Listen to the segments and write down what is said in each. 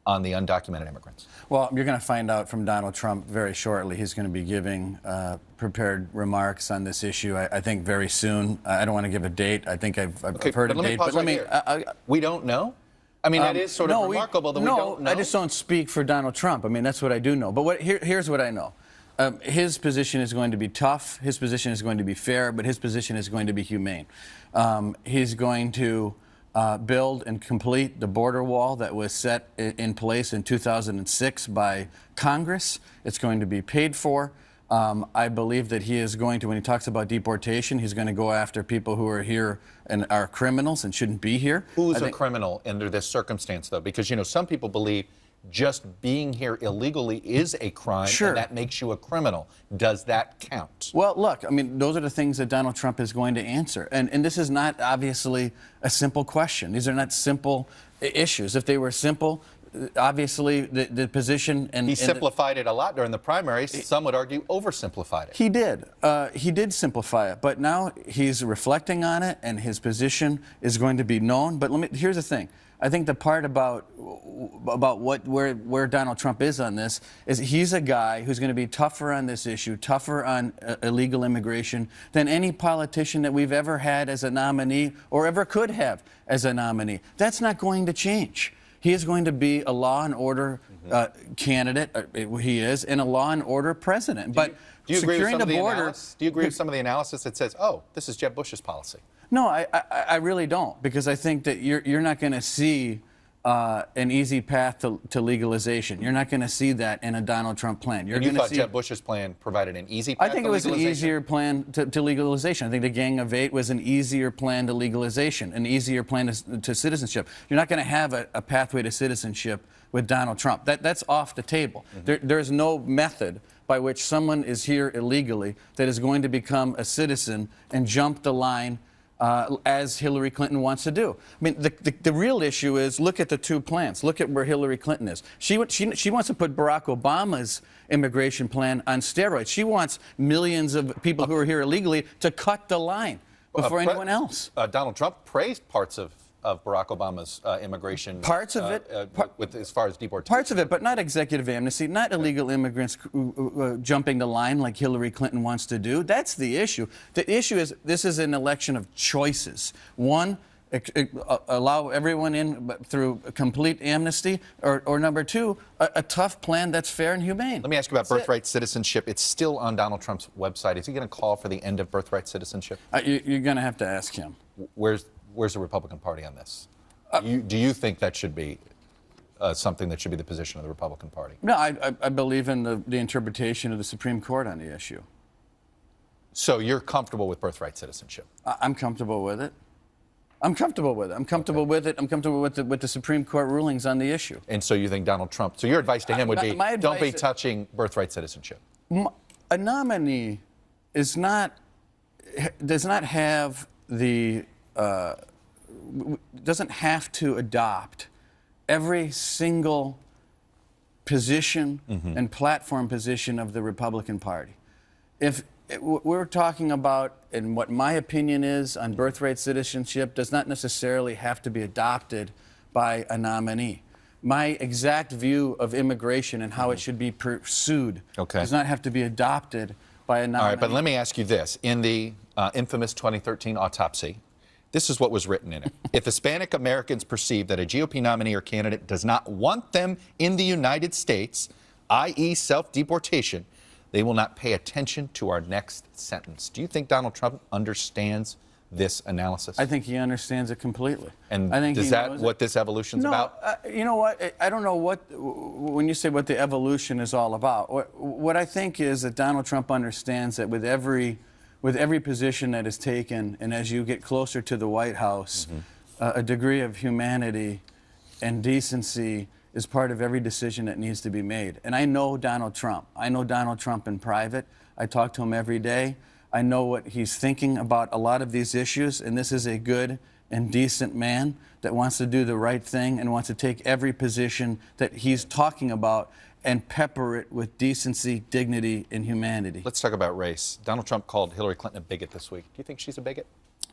on the undocumented immigrants? Well, you're going to find out from Donald Trump very shortly. He's going to be giving prepared remarks on this issue, I think, very soon. I don't want to give a date. I think I've heard a date. But let me we don't know? I mean, that is sort of remarkable that we don't know. I just don't speak for Donald Trump. I mean, that's what I do know. But here's what I know. His position is going to be tough. His position is going to be fair. But his position is going to be humane. He's going to build and complete the border wall that was set in place in 2006 by Congress. It's going to be paid for. I believe that he is going to, when he talks about deportation, he's going to go after people who are here and are criminals and shouldn't be here. Who's a criminal under this circumstance, though? Because, you know, some people believe just being here illegally is a crime, and that makes you a criminal. Does that count? Well, look, I mean, those are the things that Donald Trump is going to answer. And this is not obviously a simple question. These are not simple issues. If they were simple, obviously the position and... He simplified it a lot during the primaries. Some would argue oversimplified it. He did. He did simplify it. But now he's reflecting on it, and his position is going to be known. But here's the thing. I think the part about where Donald Trump is on this is he's a guy who's going to be tougher on this issue, tougher on illegal immigration than any politician that we've ever had as a nominee or ever could have as a nominee. That's not going to change. He is going to be a law and order candidate. He is, and a law and order president. Do you agree with some of the analysis? Do you agree with some of the analysis that says, "Oh, this is Jeb Bush's policy"? No, I really don't, because I think that you're not going to see an easy path to legalization. You're not going to see that in a Donald Trump plan. You thought Jeb Bush's plan provided an easy path to legalization? I think it was an easier plan to legalization. I think the Gang of Eight was an easier plan to legalization, an easier plan to citizenship. You're not going to have a pathway to citizenship with Donald Trump. That's off the table. There's no method by which someone is here illegally that is going to become a citizen and jump the line as Hillary Clinton wants to do. I mean, the real issue is, look at the two plans. Look at where Hillary Clinton is. She wants to put Barack Obama's immigration plan on steroids. She wants millions of people who are here illegally to cut the line before anyone else. Donald Trump praised parts of Barack Obama's immigration. Parts of it. As far as deportation. Parts of it, but not executive amnesty, not illegal immigrants jumping the line like Hillary Clinton wants to do. That's the issue. The issue is this is an election of choices. One, allow everyone in through complete amnesty, or number two, a tough plan that's fair and humane. Let me ask you about birthright citizenship. It's still on Donald Trump's website. Is he going to call for the end of birthright citizenship? You're going to have to ask him. Where's the Republican Party on this? Do you think that should be something that should be the position of the Republican Party? No, I believe in the interpretation of the Supreme Court on the issue. So you're comfortable with birthright citizenship? I'm comfortable with it. I'm comfortable with it. I'm comfortable with it. I'm comfortable with the Supreme Court rulings on the issue. And so you think Donald Trump? So your advice to him would be, don't be touching birthright citizenship. A nominee does not have the doesn't have to adopt every single position and platform position of the Republican Party. If we're talking about, and what my opinion is on birthright citizenship does not necessarily have to be adopted by a nominee. My exact view of immigration and how it should be pursued does not have to be adopted by a nominee. All right, but let me ask you this. In the infamous 2013 autopsy, this is what was written in it. If Hispanic Americans perceive that a GOP nominee or candidate does not want them in the United States, i.e. self-deportation, they will not pay attention to our next sentence. Do you think Donald Trump understands this analysis? I think he understands it completely. And I think is that what this evolution's about? You know what? I don't know when you say what the evolution is all about. What I think is that Donald Trump understands that with every position that is taken, and as you get closer to the White House, a degree of humanity and decency is part of every decision that needs to be made. And I know Donald Trump. I know Donald Trump in private. I talk to him every day. I know what he's thinking about a lot of these issues, and this is a good and decent man that wants to do the right thing and wants to take every position that he's talking about and pepper it with decency, dignity, and humanity. Let's talk about race. Donald Trump called Hillary Clinton a bigot this week. Do you think she's a bigot?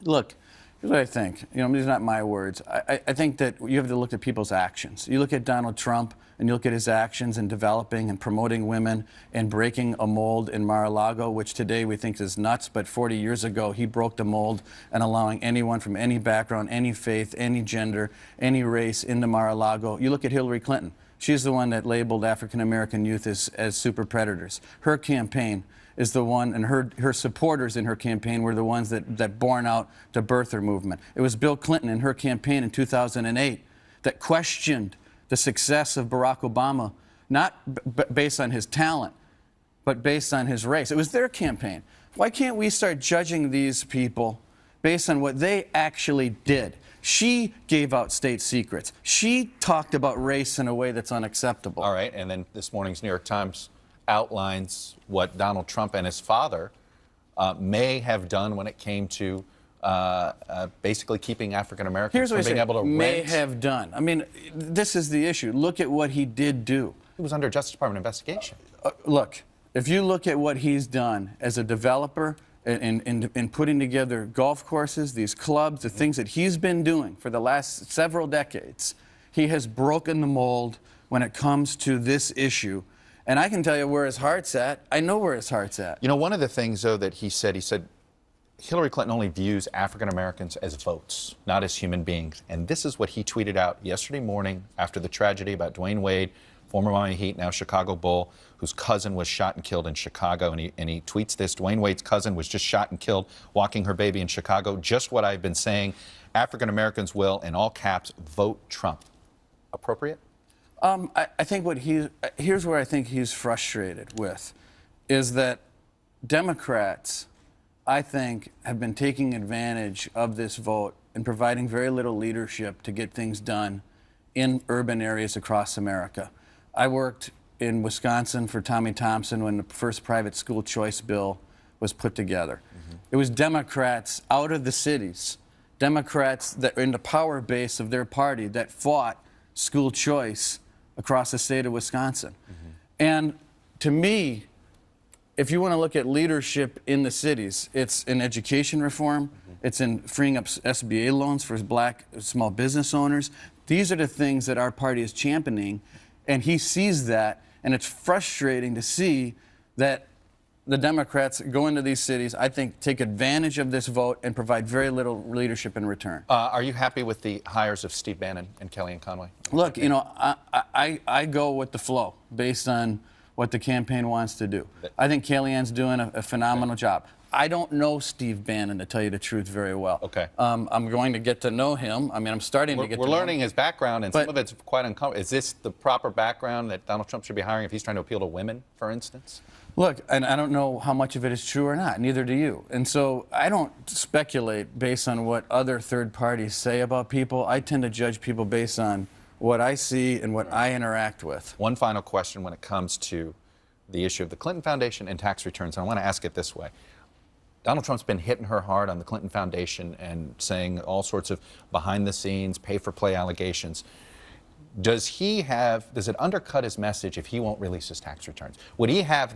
Look, Here's what I think. These are not my words. I think that you have to look at people's actions. You look at Donald Trump and you look at his actions in developing and promoting women and breaking a mold in Mar-a-Lago, which today we think is nuts, but 40 years ago he broke the mold and allowing anyone from any background, any faith, any gender, any race into Mar-a-Lago. You look at Hillary Clinton. She's the one that labeled African-American youth as super predators. Her campaign is the one, and her supporters in her campaign were the ones that borne out the birther movement. It was Bill Clinton in her campaign in 2008 that questioned the success of Barack Obama, not based on his talent, but based on his race. It was their campaign. Why can't we start judging these people based on what they actually did? She gave out state secrets. She talked about race in a way that's unacceptable. All right, and then this morning's New York Times outlines what Donald Trump and his father may have done when it came to basically keeping African Americans from being able to rent. May have done. I mean, this is the issue. Look at what he did do. He was under Justice Department investigation. Look, if you look at what he's done as a developer in putting together golf courses, these clubs, the things that he's been doing for the last several decades, he has broken the mold when it comes to this issue. And I can tell you where his heart's at. I know where his heart's at. One of the things, though, that he said Hillary Clinton only views African Americans as votes, not as human beings. And this is what he tweeted out yesterday morning after the tragedy about Dwayne Wade, former Miami Heat, now Chicago Bull, whose cousin was shot and killed in Chicago. And he tweets this: Dwayne Wade's cousin was just shot and killed walking her baby in Chicago. Just what I've been saying. African Americans will, in all caps, vote Trump. Appropriate? I think here's where I think he's frustrated with, is that Democrats, I think, have been taking advantage of this vote and providing very little leadership to get things done in urban areas across America. I worked in Wisconsin for Tommy Thompson when the first private school choice bill was put together. Mm-hmm. It was Democrats out of the cities, Democrats that were in the power base of their party that fought school choice across the state of Wisconsin. Mm-hmm. And to me, if you want to look at leadership in the cities, it's in education reform, mm-hmm. it's in freeing up SBA loans for black small business owners. These are the things that our party is championing, and he sees that, and it's frustrating to see that the Democrats go into these cities, I think, take advantage of this vote and provide very little leadership in return. Are you happy with the hires of Steve Bannon and Kellyanne Conway? Look, I go with the flow based on what the campaign wants to do. I think Kellyanne's doing a phenomenal job. I don't know Steve Bannon, to tell you the truth, very well. Okay. I'm going to get to know him. I mean, I'm starting to get to know him. We're learning his background, and some of it's quite uncomfortable. Is this the proper background that Donald Trump should be hiring if he's trying to appeal to women, for instance? Look, and I don't know how much of it is true or not, neither do you. And so I don't speculate based on what other third parties say about people. I tend to judge people based on what I see and what I interact with. One final question when it comes to the issue of the Clinton Foundation and tax returns. And I want to ask it this way. Donald Trump's been hitting her hard on the Clinton Foundation and saying all sorts of behind-the-scenes, pay-for-play allegations. Does it undercut his message if he won't release his tax returns? Would he have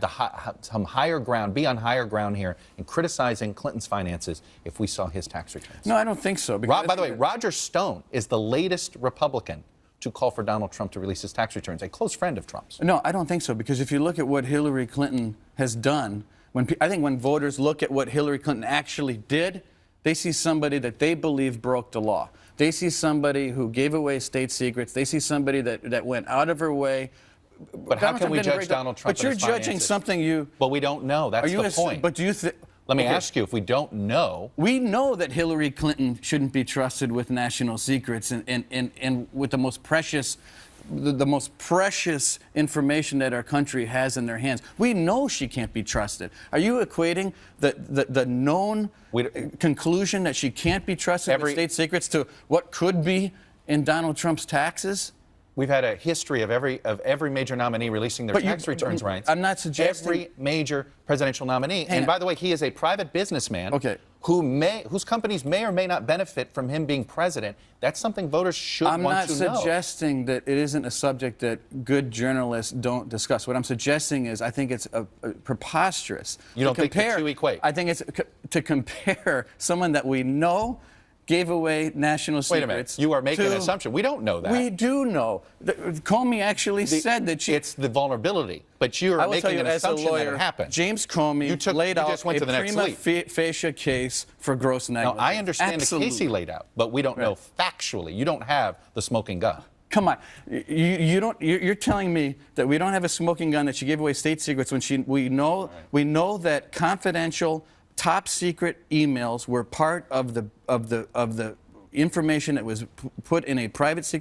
some higher ground, be on higher ground here in criticizing Clinton's finances if we saw his tax returns? No, I don't think so. By the way, Roger Stone is the latest Republican to call for Donald Trump to release his tax returns, a close friend of Trump's. No, I don't think so, because if you look at what Hillary Clinton has done, I think when voters look at what Hillary Clinton actually did, they see somebody that they believe broke the law. They see somebody who gave away state secrets. They see somebody that went out of her way. But how can we judge Donald Trump? But you're judging something you... Well, we don't know. That's the point. But do you think... Let me ask you, if we don't know... We know that Hillary Clinton shouldn't be trusted with national secrets and with the most precious information that our country has in their hands. We know she can't be trusted. Are you equating the known conclusion that she can't be trusted with state secrets to what could be in Donald Trump's taxes? We've had a history of every major nominee releasing their tax returns, right? I'm not suggesting... Every major presidential nominee. And by the way, he is a private businessman whose companies may or may not benefit from him being president. That's something voters should want to know. I'm not suggesting that it isn't a subject that good journalists don't discuss. What I'm suggesting is I think it's preposterous. You don't think the two equate? I think it's to compare someone that we know gave away national secrets. Wait a minute. You are making an assumption. We don't know that. We do know. Comey actually said that she... It's the vulnerability. But you are making an assumption that it happened. James Comey laid out a prima facie case for gross negligence. Now, I understand the case he laid out, but we don't know factually. You don't have the smoking gun. Come on, you're telling me that we don't have a smoking gun, that she gave away state secrets when we know that confidential, top secret emails were part of the information that was put in a private secret